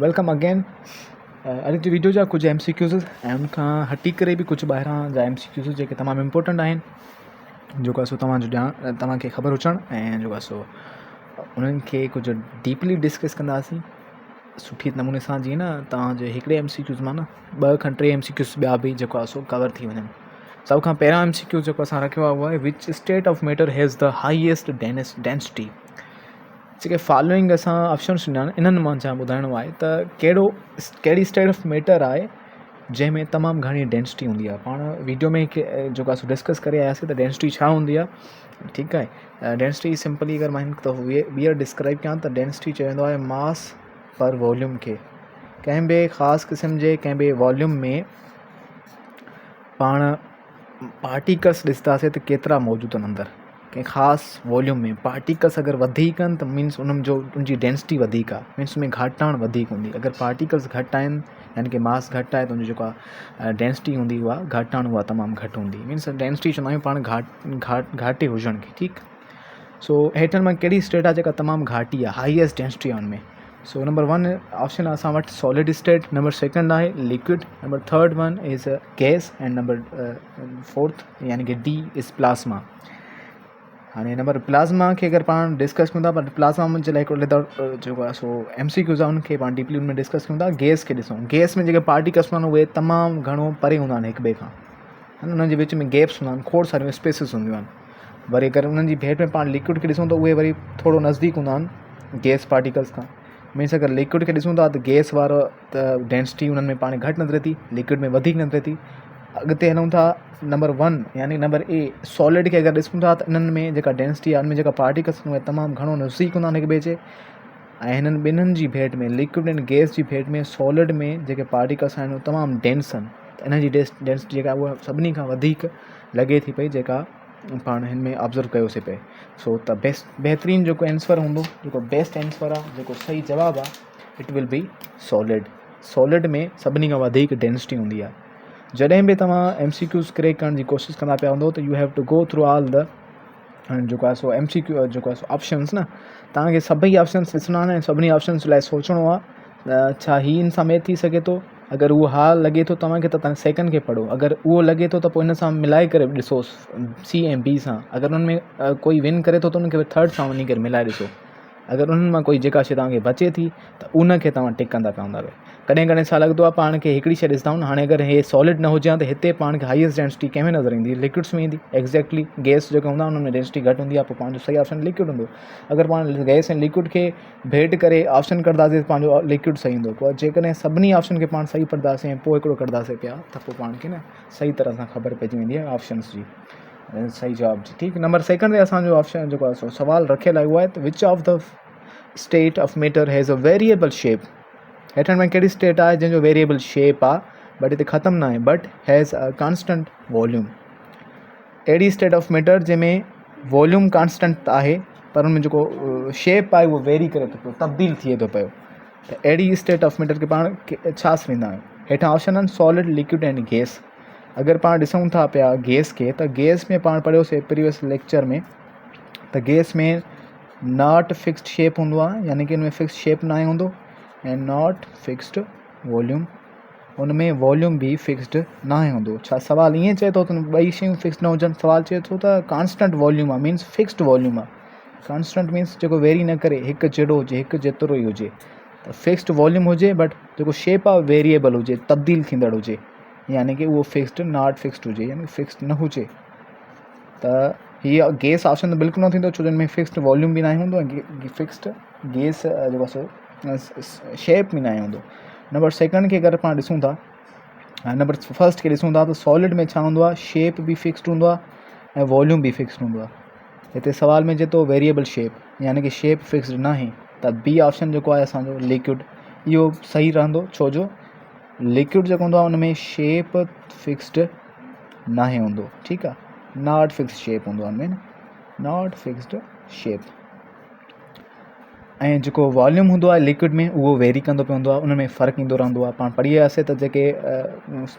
Welcome again. अॼु जी video जा कुझु MCQs ऐं उनखां हटी करे बि कुझु ॿाहिरां जा MCQs जेके तमामु इम्पोर्टेंट आहिनि, जेको आहे सो तव्हांजो ॼाण तव्हांखे ख़बर हुजणु ऐं जेको आहे सो उन्हनि खे कुझु डीपली डिस्कस कंदासीं सुठी नमूने सां, जीअं न तव्हांजे हिकिड़े MCQs मां न 2 खां 3 MCQs ॿिया बि जेको आहे सो कवर थी वञनि। सभ खां पहिरियां MCQ जेको असां रखियो आहे उहो आहे which state of matter has the highest density. जेके फॉलोइंग असां ऑप्शन्स ॾिना आहिनि इन्हनि मां छा ॿुधाइणो आहे त कहिड़ी स्टेट ऑफ मैटर आहे जंहिंमें तमामु घणी डेंसिटी हूंदी आहे। पाण वीडियो में जेको आहे डिस्कस करे आयासीं त डेंसिटी छा हूंदी आहे, ठीकु आहे। डेंसिटी सिंपली अगरि मां हिन दफ़ो ॿीहर डिस्क्राइब कयां त डेंसिटी चवंदो आहे मास पर वॉल्यूम खे। कंहिं बि ख़ासि क़िस्म जे कंहिं बि वॉल्यूम में पाण पार्टिकल्स ॾिसंदासीं त केतिरा मौजूदु आहिनि अंदरि। कंहिं ख़ासि वॉल्यूम में पार्टिकल्स अगरि वधीक आहिनि त मीन्स उनजी डेंसिटी वधीक आहे, मीन्स उनमें घटाइण वधीक हूंदी। अगरि पार्टिकल्स घटि आहिनि यानी कि मास घटि आहे त उनजी जेको आहे डेंसिटी हूंदी उहा घटाइण उहा तमामु घटि हूंदी। मीन्स डेंसिटी चवंदा आहियूं पाण घाटे हुजण खे, ठीकु। सो हेठनि मां कहिड़ी स्टेट आहे जेका तमामु घाटी आहे, हाईएस्ट डेंसिटी आहे उनमें। सो नंबर 1 ऑप्शन आहे असां वटि सॉलिड स्टेट, नंबर 2 आहे liquid, number 3 one is gas and number 4 यानी कि D इज़ प्लाज़्मा। हाणे नंबर प्लाज़्मा खे अगरि पाण डिस्कस कयूं था, पर प्लाज़्मा जे लाइ हिकिड़ो जेको आहे सो MCQs आहे उनखे पाण डीपली उनमें डिस्कस कयूं था। गैस खे ॾिसूं, गैस में जेके पार्टिकल्स हूंदा आहिनि उहे तमामु घणो परे हूंदा आहिनि हिक ॿिए खां, है न। उन्हनि जे विच में गैप्स हूंदा आहिनि, खोड़ सारियूं स्पेसिस हूंदियूं आहिनि। वरी अगरि उन्हनि जी भेट में पाण लिक्विड खे ॾिसूं त उहे वरी थोरो नज़दीक हूंदा आहिनि गैस पार्टिकल्स खां। मीन्स अगरि लिक्विड खे ॾिसूं था त गैस वारो त डेंसिटी उन्हनि में पाण घटि नज़र थी, लिक्विड में वधीक नज़र थी। अॻिते हलूं था नंबर 1 यानी नंबर A सॉलिड खे अगरि ॾिसूं था त इन्हनि में जेका डेंसिटी आहे उनमें जेका पार्टिकल्स उहे तमामु घणो नज़दीक हूंदा आहिनि हिक ॿिए जे। ऐं हिननि ॿिन्हिनि जी भेट में लिक्विड ऐं गैस जी भेट में सॉलिड में जेके पार्टिकल्स आहिनि उहे तमामु डेंस आहिनि, त इन्हनि जी डेंसिटी जेका उहा सभिनी खां वधीक लॻे थी पई, जेका पाण हिन में ऑब्ज़र्व कयोसीं पिए। सो त बहितरीनु जेको आंसर हूंदो, जेको बेस्ट आंसर आहे, जेको सही जवाबु आहे, it will be solid. Solid में सभिनी खां वधीक डेंसिटी हूंदी आहे। जॾहिं बि तव्हां MCQs क्रैक करण जी कोशिशि कंदा पिया हूंदो त U have to go through all the जेको आहे सो MCQ जेको आहे सो ऑप्शन्स न, तव्हांखे सभई ऑप्शन्स ॾिसणा आहिनि ऐं सभिनी ऑप्शन्स लाइ सोचणो आहे त छा हीअ इन सां मैच थी सघे थो। अगरि उहो हा लॻे थो तव्हांखे त तव्हां सेकंड खे पढ़ो, अगरि उहो लॻे थो त पोइ इन सां मिलाए करे ॾिसोसि C ऐं B सां। अगरि उनमें कोई विन करे थो त उनखे थर्ड सां वञी करे मिलाए ॾिसो। अगरि उन्हनि मां कोई जेका शइ तव्हांखे बचे थी त उनखे तव्हां टिक कंदा पवंदा। कॾहिं कॾहिं छा लॻंदो आहे पाण खे हिकिड़ी शइ ॾिसंदा आहियूं, हाणे अगरि हे सॉलिड न हुजे हा त हिते पाण खे हाईएस्ट डेंसिटी कंहिंमें नज़र ईंदी, लिक्विड्स में ईंदी। एक्ज़ैक्टली गैस जेका हूंदा उनमें डेंसिटी घटि हूंदी आहे, पोइ पंहिंजो सही ऑप्शन लिक्विड हूंदो। अगरि पाण गैस ऐं लिक्विड खे भेट करे ऑप्शन कढंदासीं त पंहिंजो लिक्विड सही ईंदो। पोइ जेकॾहिं सभिनी ऑप्शन खे पाण सही पढ़ंदासीं ऐं पोइ हिकिड़ो कढंदासीं पिया त पोइ पाण खे न सही तरह सां ख़बर पइजी वेंदी आहे ऑप्शन्स जी सही जवाब जी, ठीकु। नंबर 2 ते असांजो ऑप्शन जेको आहे सो सुवालु रखियलु आहे उहो आहे त which of the state of matter has a variable shape. हेठनि में कहिड़ी स्टेट आहे जंहिंजो वेरिएबल शेप आहे, बट हिते ख़तमु न आहे, but has a constant volume. अहिड़ी स्टेट ऑफ मैटर जंहिंमें वॉल्यूम कॉन्स्टेंट आहे पर उनमें जेको शेप आहे उहो वेरी करे थो पियो, तब्दील थिए थो पियो। त अहिड़ी स्टेट ऑफ मैटर खे पाण छा सॾींदा आहियूं। हेठां ऑप्शन आहिनि सॉलिड, लिक्विड एंड गैस। अगरि पाण ॾिसूं था पिया गैस खे, त गैस में पाण पढ़ियोसीं प्रीवियस लेक्चर में त गैस में नॉट फिक्स्ड शेप हूंदो आहे, यानी कि हुन में फिक्स शेप न हूंदो, ऐं नॉट फिक्स्ड वॉल्यूम, उनमें वॉल्यूम बि फिक्स्ड न हूंदो। छा सुवाल ईअं चए थो त ॿई शयूं फिक्स न हुजनि? सुवाल चए थो त कॉन्स्टेंट वॉल्यूम आहे, मीन्स फिक्स्ड वॉल्यूम आहे। कॉन्स्टेंट मीन्स जेको वेरी न करे, हिकु जहिड़ो हुजे, हिकु जेतिरो ई हुजे। त फिक्स्ड वॉल्यूम हुजे, बट जेको शेप आहे वेरिएबल हुजे, तब्दील थींदड़ हुजे, यानी कि उहो फिक्स्ड नॉट फिक्स्ड हुजे, यानी फिक्स्ड न हुजे। त हीअ गैस ऑप्शन त बिल्कुलु न थींदो, छो जो हिन में फिक्स्ड वॉल्यूम बि न हूंदो ऐं फिक्स्ड गैस जेको आहे सो शेप बि न हूंदो। नंबर 2 खे अगरि पाण ॾिसूं था, नंबर 1 खे ॾिसूं था त सॉलिड में छा हूंदो आहे, शेप बि फिक्स्ड हूंदो आहे ऐं वॉल्यूम बि फिक्स्ड हूंदो आहे। हिते सवाल में चए थो वेरिएबल शेप, यानी कि शेप फिक्स्ड न आहे, त B ऑप्शन जेको आहे असांजो लिक्विड, इहो सही रहंदो। छो जो लिक्विड जेको हूंदो आहे उनमें शेप फिक्स्ड न हूंदो, ठीकु आहे। नॉट फिक्स्ड शेप हूंदो आहे उनमें, नॉट फिक्स्ड शेप। ऐं जेको वॉल्यूम हूंदो आहे लिक्विड में उहो वेरी कंदो पवंदो आहे, उनमें फ़र्क़ु ईंदो रहंदो आहे। पाण पढ़ी वियासीं त जेके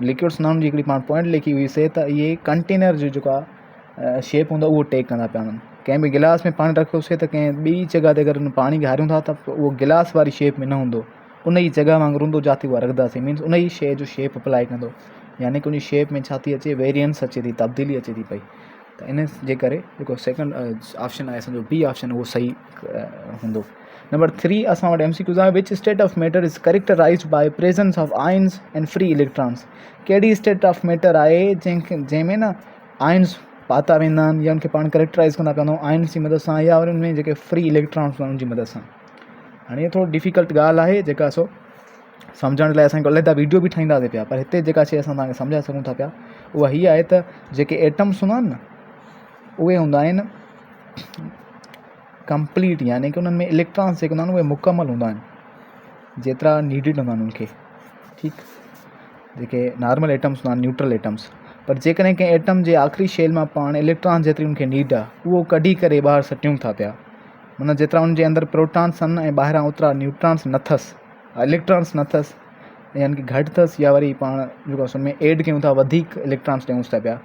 लिक्विड्स नाउन जी हिकिड़ी पाण पॉइंट लिखी हुईसीं त इहे कंटेनर जो जेको आहे शेप हूंदो आहे उहो टेक कंदा पिया वञनि। कंहिं बि गिलास में पाणी रखियोसीं त कंहिं ॿी जॻह ते अगरि उन पाणी खे हारियूं था त उहो गिलास वारी शेप में न हूंदो, उन जी जॻह वांगुरु हूंदो जिते उहा रखंदासीं, मीन्स उन जी शइ जो शेप अप्लाई कंदो, यानी कि उन शेप में छा थी अचे, वेरियंस अचे थी, तब्दीली अचे थी पई। त इन जे करे जेको सेकंड ऑप्शन आहे असांजो बी ऑप्शन उहो सही हूंदो। नंबर 3 असां वटि MCQs आहे, which state of matter is characterized by presence of ions and free electrons. कहिड़ी स्टेट ऑफ मैटर आहे जंहिंमें न आयन्स पाता वेंदा आहिनि या उनखे पाण करेक्टराइज़ कंदा पिया आहियूं आयन्स जी मदद सां, या वरी उनमें जेके फ्री इलेक्ट्रॉन्स आहिनि उनजी मदद सां। हाणे इहो थोरो डिफ़िकल्ट ॻाल्हि आहे जेका सो सम्झण लाइ असांखे अलॻि विडियो बि ठाहींदासीं पिया, पर हिते जेका शइ असां तव्हांखे सम्झाए सघूं था पिया उहा हीअ आहे त जेके एटम्स हूंदा आहिनि न उहे हूंदा आहिनि कंप्लीट, यानी कि उन्हनि में इलेक्ट्रॉन्स जेके हूंदा आहिनि उहे मुकमल हूंदा आहिनि जेतिरा नीडिड हूंदा आहिनि उनखे, ठीकु। जेके नॉर्मल एटम्स हूंदा आहिनि न्यूट्रल एटम्स, पर जेकॾहिं कंहिं एटम जे आख़िरी शेल मां पाण इलेक्ट्रॉन जेतिरी उनखे नीड आहे उहो कढी करे ॿाहिरि सटियूं था पिया, माना जेतिरा उनजे अंदरि प्रोटॉन्स आहिनि ऐं ॿाहिरां ओतिरा न्यूट्रॉन्स न अथसि, इलेक्ट्रॉन्स न अथसि, यानी कि घटि अथसि, या वरी पाण जेको उनमें एड कयूं था वधीक इलेक्ट्रॉन्स ॾियूंसि था पिया,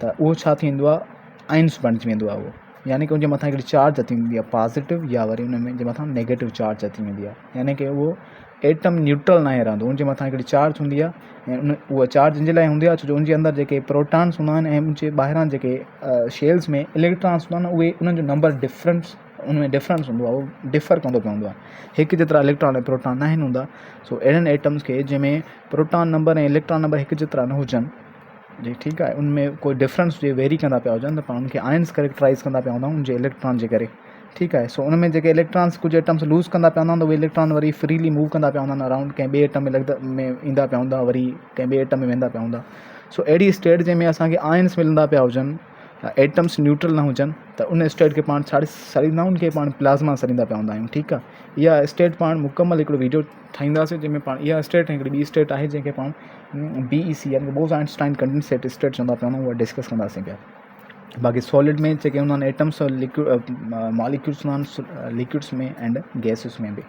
त उहो छा थींदो आहे, आयन्स बणिजी वेंदो आहे उहो, यानी कि उनजे मथां हिकिड़ी चार्ज अची वेंदी आहे पॉज़िटिव, या वरी उनमें जे मथां नेगेटिव चार्ज अची वेंदी आहे, यानी कि उहो एटम न्यूट्रल न रहंदो, उनजे मथां हिकिड़ी चार्ज हूंदी आहे। ऐं उहा चार्ज इन जे लाइ हूंदी आहे छो जो उनजे अंदरि जेके प्रोटॉन्स हूंदा आहिनि ऐं उनजे ॿाहिरां जेके शेल्स में इलेक्ट्रॉन्स हूंदा आहिनि उहे उन्हनि जो नंबर उनमें डिफरेंस हूंदो आहे, उहो डिफर कंदो पवंदो आहे, हिकु जेतिरा इलेक्ट्रॉन ऐं प्रोटॉन न आहिनि हूंदा। सो अहिड़नि एटम्स खे जंहिंमें प्रोटॉन नंबर ऐं इलेक्ट्रॉन नंबर हिकु जेतिरा न हुजनि, जी ठीकु आहे, उनमें कोई डिफरेंस हुजे, वेरी कंदा पिया हुजनि, त पाण उनखे आयन्स करेक्टराइज़ कंदा पिया हूंदा आहियूं उनजे इलेक्ट्रॉन जे करे, ठीकु आहे। सो उनमें जेके इलेक्ट्रॉन्स कुझु एटम्स लूज़ कंदा पिया हूंदा आहिनि त उहे इलेक्ट्रॉन वरी फ्रीली मूव कंदा पिया हूंदा आहिनि अराउंड, कंहिं ॿिए एटम में ईंदा पिया हूंदा, वरी कंहिं ॿिए एटम में वेंदा पिया हूंदा। सो अहिड़ी स्टेट जंहिंमें असांखे आयन्स मिलंदा पिया हुजनि, एटम्स न्यूट्रल न हुजनि, त उन स्टेट खे पाण छा सरींदा आहियूं, उनखे पाण प्लाज़्मा सरींदा पिया हूंदा आहियूं, ठीकु आहे। इहा स्टेट पाण मुकमल हिकिड़ो वीडियो ठाहींदासीं जंहिंमें पाण इहा स्टेट ऐं हिकिड़ी ॿी स्टेट आहे जंहिंखे पाण BEC यानी बोस-आइंस्टाइन कंडेंसेट स्टेट चवंदा पिया हूंदा, उहा डिस्कस कंदासीं पिया। बाक़ी सॉलिड में जेके हूंदा आहिनि एटम्स और मॉलिक्यूल्स हूंदा आहिनि लिक्विड्स में एंड गैसिस में बि।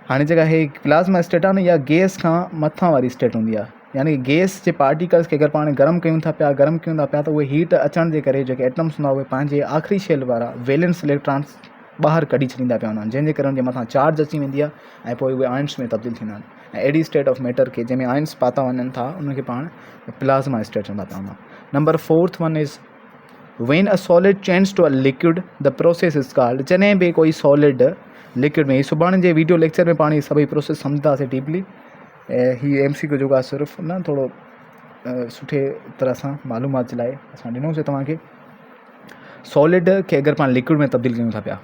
हाणे जेका हे प्लाज़्मा स्टेट आहे न, इहा गैस खां मथां वारी स्टेट हूंदी आहे, यानी गैस जे पार्टिकल्स खे अगरि पाण गरम कयूं था पिया त उहे हीट अचण जे करे जेके एटम्स हूंदा उहे पंहिंजे आख़िरी शेल वारा वैलेंस इलेक्ट्रॉन्स ॿाहिरि कढी छॾींदा पिया हूंदा आहिनि, जंहिंजे करे उनजे मथां चार्ज अची वेंदी आहे ऐं पोइ उहे आयन्स में तब्दील थींदा आहिनि। ऐं अहिड़ी स्टेट ऑफ मैटर खे जंहिंमें आयन्स पाता वञनि था उनखे पाण प्लाज़्मा स्टेट चवंदा पिया हूंदा। Number 4th one is when a solid change to a liquid the process is called। जॾहिं बि कोई सॉलिड लिक्विड में, सुभाणे जे वीडियो लेक्चर में पाण सभई प्रोसेस सम्झंदासीं डीपली, ऐं हीअ MCQ जेको आहे सिर्फ़ु न थोरो सुठे तरह सां मालूमात जे लाइ असां ॾिनोसीं तव्हांखे। सॉलिड खे अगरि पाण लिक्विड में तब्दील कयूं था पिया,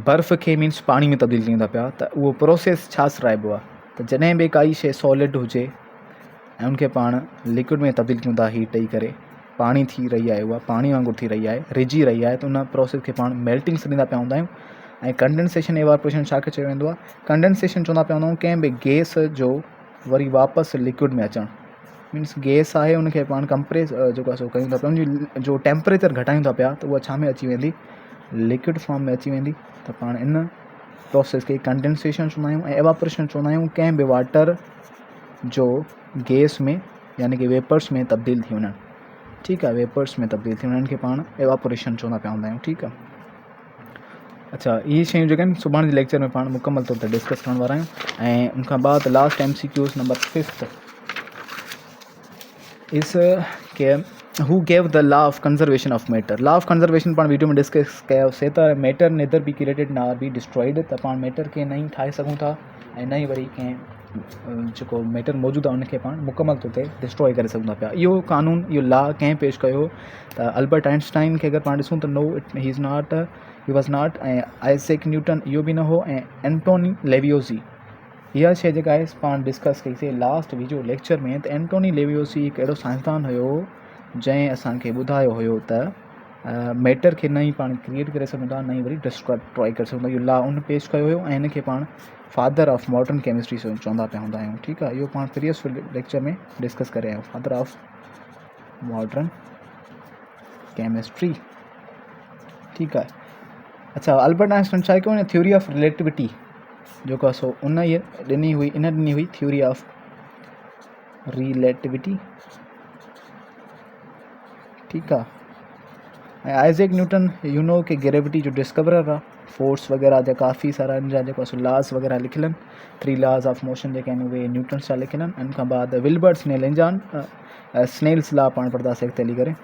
बर्फ़ खे मीन्स पाणी में तब्दील कयूं था पिया, त उहो प्रोसेस छा सराइबो आहे, त जॾहिं बि काई शइ सॉलिड हुजे ऐं उनखे पाण लिक्विड में तब्दील कयूं था हीट ॾेई करे, पाणी थी रही आहे, उहा पाणी वांगुरु थी रही आहे, रिझी रही आहे, त उन प्रोसेस खे पाण मेल्टिंग सॾींदा पिया हूंदा आहियूं। ऐं कंडेंसेशन एवापोरेशन छा खे चयो वेंदो आहे, कंडेंसेशन चवंदा पिया हूंदा आहियूं कंहिं बि गैस जो वरी वापसि लिक्विड में अचणु, मीन्स गैस आहे उनखे पाण कंप्रेस जेको आहे सो कयूं था पिया, उनजी जो टेम्परेचर घटायूं था पिया त उहा छा में अची वेंदी, लिक्विड फॉर्म में अची वेंदी। त पाण इन प्रोसेस खे कंडेंसेशन चवंदा आहियूं। ऐं एवापोरेशन चवंदा आहियूं कंहिं बि वाटर जो गैस में यानी कि वेपर्स में तब्दील थी वञणु, ठीकु आहे, वेपर्स में तब्दील थी वञण खे पाण एवापोरेशन चवंदा पिया हूंदा आहियूं, ठीकु आहे। अच्छा, इहे शयूं जेके आहिनि सुभाणे जे लेक्चर में पाण मुकमल तौर ते डिस्कस करण वारा आहियूं। ऐं उनखां बाद last MCQs number 5th is के हू gave the law of conservation of matter. Law of conservation पाण वीडियो में डिस्कस कयोसीं त matter nether be created nor be destroyed, त पाण मैटर खे न ई ठाहे सघूं था ऐं न ई वरी कंहिं जेको मैटर मौजूदु आहे उनखे पाण मुकमल तौर ते डिस्ट्रॉय करे सघूं था पिया। इहो कानून, इहो लॉ कंहिं पेश कयो, त अल्बर्ट आइंस्टाइन खे अगरि पाण ॾिसूं त नो ही वॉज़ नॉट, ऐं आइज़ैक न्यूटन इहो बि न हो, ऐं एंटोनी लेवियोज़ी इहा शइ जेका आहे पाण डिस्कस कईसीं लास्ट वीडियो लेक्चर में। त एंटोनी लेवियोज़ी हिकु अहिड़ो साइंसदान हुयो जंहिं असांखे ॿुधायो हुयो त मैटर खे न ई पाण क्रिएट करे सघूं था, न ई वरी डिस्ट्रॉय करे सघूं था। इहो लॉ उन पेश कयो हुयो ऐं हिनखे पाण फादर ऑफ मॉडर्न केमिस्ट्री चवंदा पिया हूंदा आहियूं, ठीकु आहे। इहो पाण प्रीवियस लेक्चर में डिस्कस करे आहियूं, फादर ऑफ मॉडर्न केमिस्ट्री, ठीकु आहे। अच्छा, अल्बर्ट आइंस्टाइन छा कयो, हिन थ्योरी ऑफ रिलेटिविटी जेको आहे सो उन ॾिनी हुई थ्योरी ऑफ रिलेटिविटी, ठीकु आहे। ऐं आइज़ैक न्यूटन कि ग्रेविटी जो डिस्कवरर आहे, फोर्स वग़ैरह जा काफ़ी सारा इन जा जेको लॉस वग़ैरह लिखियल आहिनि, 3 लॉज ऑफ मोशन जेके आहिनि उहे न्यूटन्स जा लिखियल आहिनि। इन खां बाद विल्बर्ट स्नेल इन जा स्नेल्स लॉ पाण पढ़ंदासीं अॻिते हली करे।